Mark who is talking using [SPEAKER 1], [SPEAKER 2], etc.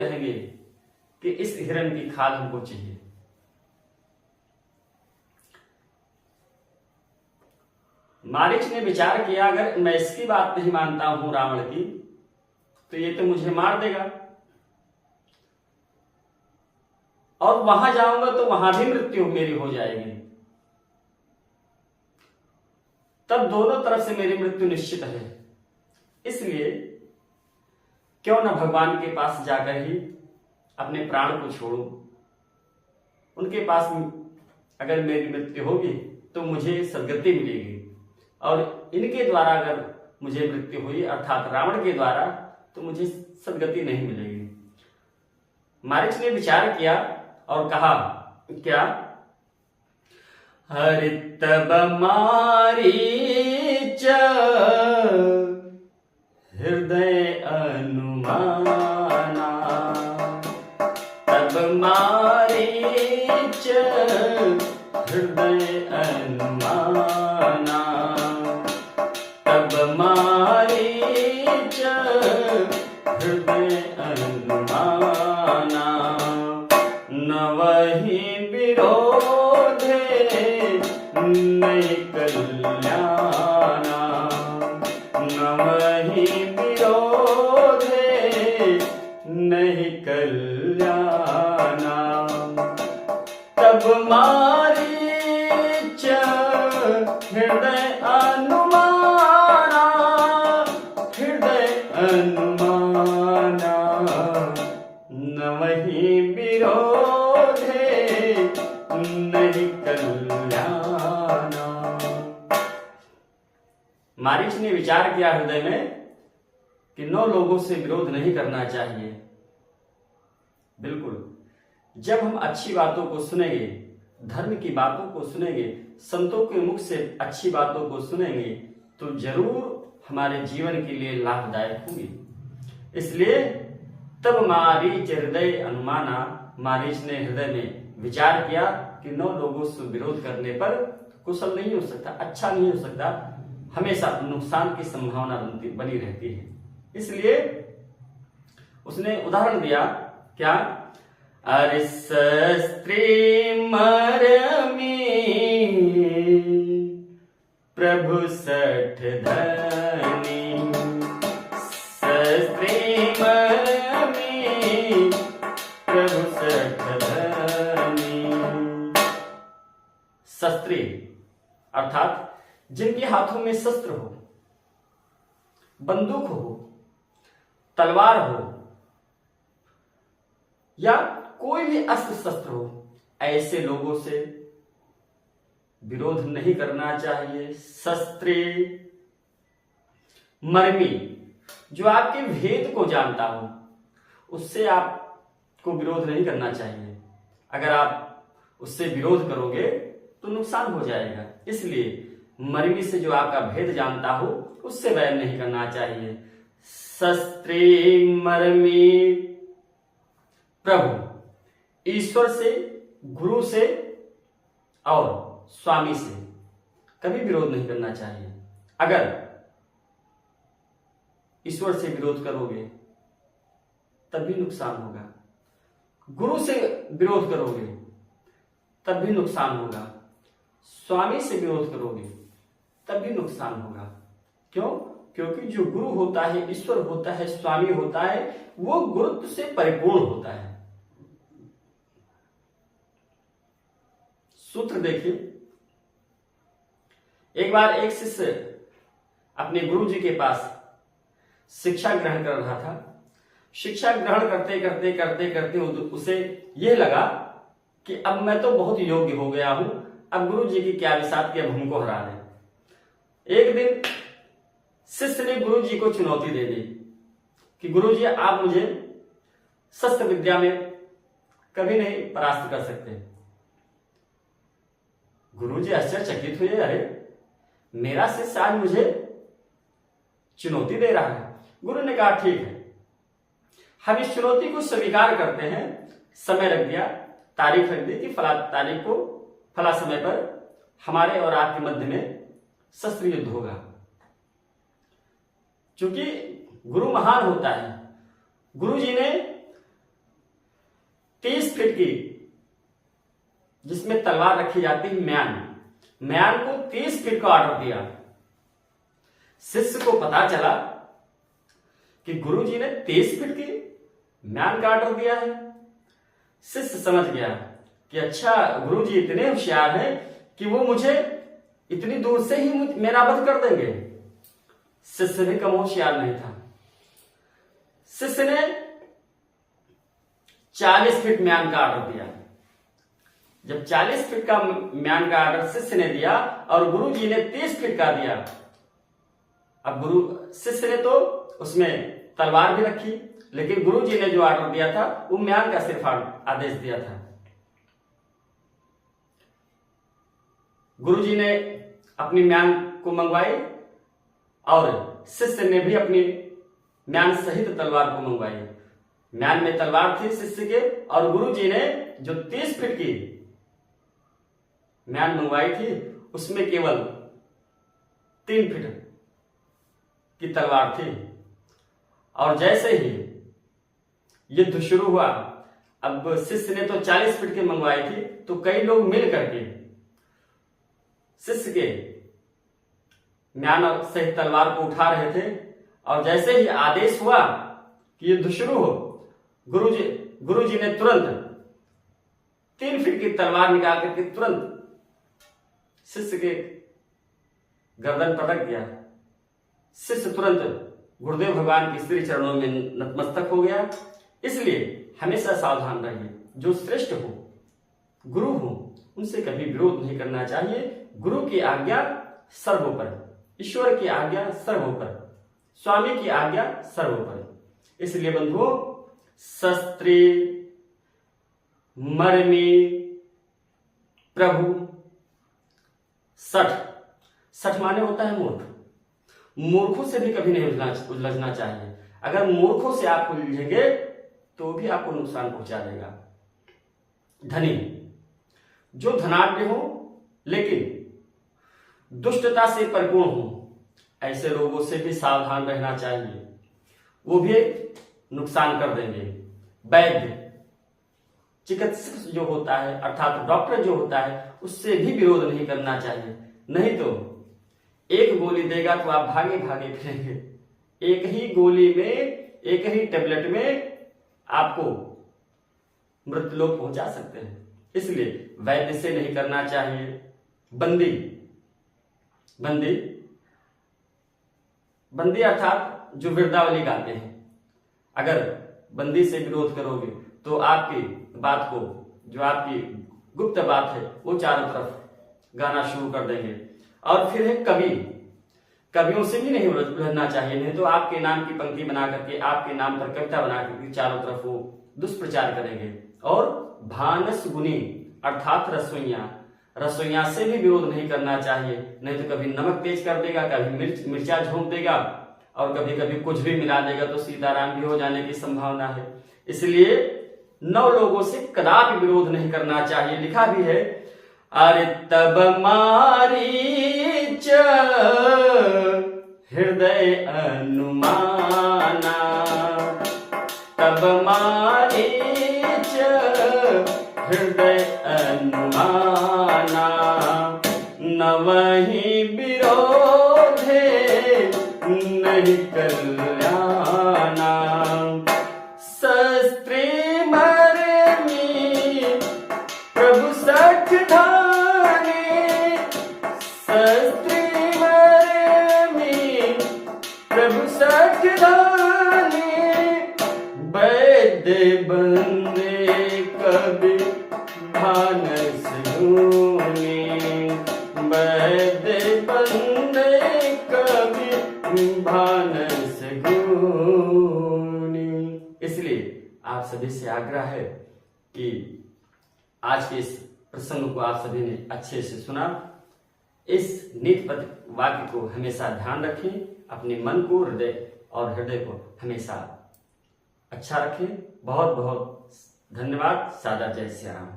[SPEAKER 1] कहेंगे कि इस हिरण की खाल हमको चाहिए। मारीच ने विचार किया, अगर मैं इसकी बात नहीं मानता हूं रावण की, तो ये तो मुझे मार देगा, और वहां जाऊंगा तो वहां भी मृत्यु मेरी हो जाएगी, तब दोनों तरफ से मेरी मृत्यु निश्चित है। इसलिए क्यों न भगवान के पास जाकर ही अपने प्राण को छोड़ूं। उनके पास अगर मेरी मृत्यु होगी तो मुझे सदगति मिलेगी, और इनके द्वारा अगर मुझे मृत्यु हुई अर्थात रावण के द्वारा, तो मुझे सदगति नहीं मिलेगी। मारीच ने विचार किया और कहा, क्या? हरितब मारीच हृदय अनुमाना, तब मारीच हृदय अनुमाना, तब मारीच हृदय अनुमाना, न वही विरोधे नहीं कल्याणा, न वही विरोधे नहीं कल्याणा, तब मारीच हृदय अनुमाना, हृदय अनुमाना, न वही विरोधे नहीं कल्याणा। मारीच ने विचार किया हृदय में कि 9 लोगों से विरोध नहीं करना चाहिए। बिल्कुल, जब हम अच्छी बातों को सुनेंगे, धर्म की बातों को सुनेंगे, संतों के मुख से अच्छी बातों को सुनेंगे, तो जरूर हमारे जीवन के लिए लाभदायक होगी। इसलिए तब मारीच हृदय अनुमाना, मारीच ने हृदय में विचार किया कि 9 लोगों से विरोध करने पर कुशल नहीं हो सकता, अच्छा नहीं हो सकता, हमेशा नुकसान की संभावना बनी रहती है। इसलिए उसने उदाहरण दिया, क्या? अरे शस्त्री मरमी प्रभु सठ धनी, शस्त्री मरमी प्रभु सठ धनी। शस्त्री अर्थात जिनके हाथों में शस्त्र हो, बंदूक हो, तलवार हो, या कोई भी अस्त्र शस्त्र हो, ऐसे लोगों से विरोध नहीं करना चाहिए। शस्त्री मर्मी, जो आपके भेद को जानता हो, उससे आपको विरोध नहीं करना चाहिए। अगर आप उससे विरोध करोगे तो नुकसान हो जाएगा। इसलिए मर्मी से जो आपका भेद जानता हो, उससे वैर नहीं करना चाहिए। शस्त्री मर्मी प्रभु, ईश्वर से, गुरु से और स्वामी से कभी विरोध नहीं करना चाहिए। अगर ईश्वर से विरोध करोगे तब भी नुकसान होगा, गुरु से विरोध करोगे तब भी नुकसान होगा, स्वामी से विरोध करोगे तब भी नुकसान होगा। क्यों? क्योंकि जो गुरु होता है, ईश्वर होता है, स्वामी होता है, वो गुरुत्व से परिपूर्ण होता है। सूत्र देखिए, एक बार एक शिष्य अपने गुरु जी के पास शिक्षा ग्रहण कर रहा था। शिक्षा ग्रहण करते करते करते करते उसे यह लगा कि अब मैं तो बहुत योग्य हो गया हूं, अब गुरु जी की क्या विसात कि अब हमको हरा दे। एक दिन शिष्य ने गुरु जी को चुनौती दे दी कि गुरु जी, आप मुझे शस्त्र विद्या में कभी नहीं परास्त कर सकते। गुरु जी आश्चर्यचकित हुए, अरे मेरा शिष्य आज मुझे चुनौती दे रहा है। गुरु ने कहा, ठीक है, हम इस चुनौती को स्वीकार करते हैं। समय रख दिया, तारीख रख दी कि फला तारीख को फला समय पर हमारे और आपके मध्य में शस्त्र युद्ध होगा। क्योंकि गुरु महान होता है, गुरु जी ने 30 फीट की, जिसमें तलवार रखी जाती है, म्यान को 30 फीट का ऑर्डर दिया। शिष्य को पता चला कि गुरुजी ने 30 फीट की म्यान का ऑर्डर दिया है। शिष्य समझ गया कि अच्छा, गुरुजी इतने होशियार हैं कि वो मुझे इतनी दूर से ही मेरा वध कर देंगे। शिष्य भी कम होशियार नहीं था। शिष्य ने 40 फीट म्यान का ऑर्डर दिया। जब 40 फीट का म्यान का ऑर्डर शिष्य ने दिया और गुरुजी ने 30 फीट का दिया, अब शिष्य ने तो उसमें तलवार भी रखी, लेकिन गुरुजी ने जो ऑर्डर दिया था वो म्यान का सिर्फ आदेश दिया था। गुरुजी ने अपनी म्यान को मंगवाई और शिष्य ने भी अपनी म्यान सहित तलवार को मंगवाई। म्यान में तलवार थी शिष्य के, और गुरुजी ने जो 30 फीट की म्यान मंगवाई थी उसमें केवल 3 फीट की तलवार थी। और जैसे ही युद्ध शुरू हुआ, अब शिष्य ने तो 40 फीट की मंगवाई थी, तो कई लोग मिल करके शिष्य के म्यान सहित तलवार को उठा रहे थे। और जैसे ही आदेश हुआ कि युद्ध शुरू हो, गुरुजी ने तुरंत 3 फीट की तलवार निकाल करके तुरंत शिष्य के गर्दन पटक दिया। शिष्य तुरंत गुरुदेव भगवान के श्री चरणों में नतमस्तक हो गया। इसलिए हमेशा सावधान रहिए। जो श्रेष्ठ हो, गुरु हो, उनसे कभी विरोध नहीं करना चाहिए। गुरु की आज्ञा सर्वोपर, ईश्वर की आज्ञा सर्वोपर, स्वामी की आज्ञा सर्वोपर। इसलिए बंधुओं, शस्त्री मर्मी प्रभु सठ माने होता है मूर्ख। मूर्खों से भी कभी नहीं उलझना चाहिए। अगर मूर्खों से आप उलझेंगे तो भी आपको नुकसान पहुंचा देगा। धनी, जो धनाढ्य हो लेकिन दुष्टता से परिपूर्ण हो, ऐसे लोगों से भी सावधान रहना चाहिए। वो भी नुकसान कर देंगे। वैद्य, चिकित्सक जो होता है अर्थात डॉक्टर जो होता है, उससे भी विरोध नहीं करना चाहिए। नहीं तो एक गोली देगा तो आप भागे भागे फिरेंगे। एक ही गोली में, एक ही टेबलेट में आपको मृत्युलोक पहुंचा सकते हैं। इसलिए वैद्य से नहीं करना चाहिए। बंदी अर्थात जो वृद्धावली गाते हैं, अगर बंदी से विरोध करोगे तो आपकी बात को, जो आपकी गुप्त बात है, वो चारों तरफ गाना शुरू कर देंगे। और फिर है कवियों से भी नहीं उलझना चाहिए। नहीं तो आपके नाम की पंक्ति बना करके, आपके नाम पर कविता बना करके चारों तरफ वो दुष्प्रचार करेंगे। और भानस गुनी अर्थात रसोइया से भी विरोध नहीं करना चाहिए। नहीं तो कभी नमक तेज कर देगा, कभी मिर्चा झोंक देगा, और कभी कभी कुछ भी मिला देगा तो सीताराम भी हो जाने की संभावना है। इसलिए 9 लोगों से कदापि विरोध नहीं करना चाहिए। लिखा भी है, अरे तब मारीच हृदय अनुमाना, तब मारीच हृदय अनुमाना, नवहि विरोधे नहीं कल्याणा, शस्त्री मर्मी प्रभु सठ धाने, शस्त्री मर्मी प्रभु सठ धाने, वैद्य बंदे कवि भानस गुनी, वैद्य बंदे कवि भानस गुनी। इसलिए आप सभी से आग्रह है कि आज के इस प्रसंग को आप सभी ने अच्छे से सुना। इस नीति वाक्य को हमेशा ध्यान रखें। अपने मन को, हृदय को हमेशा अच्छा रखें। बहुत बहुत धन्यवाद। सादा जय श्री राम।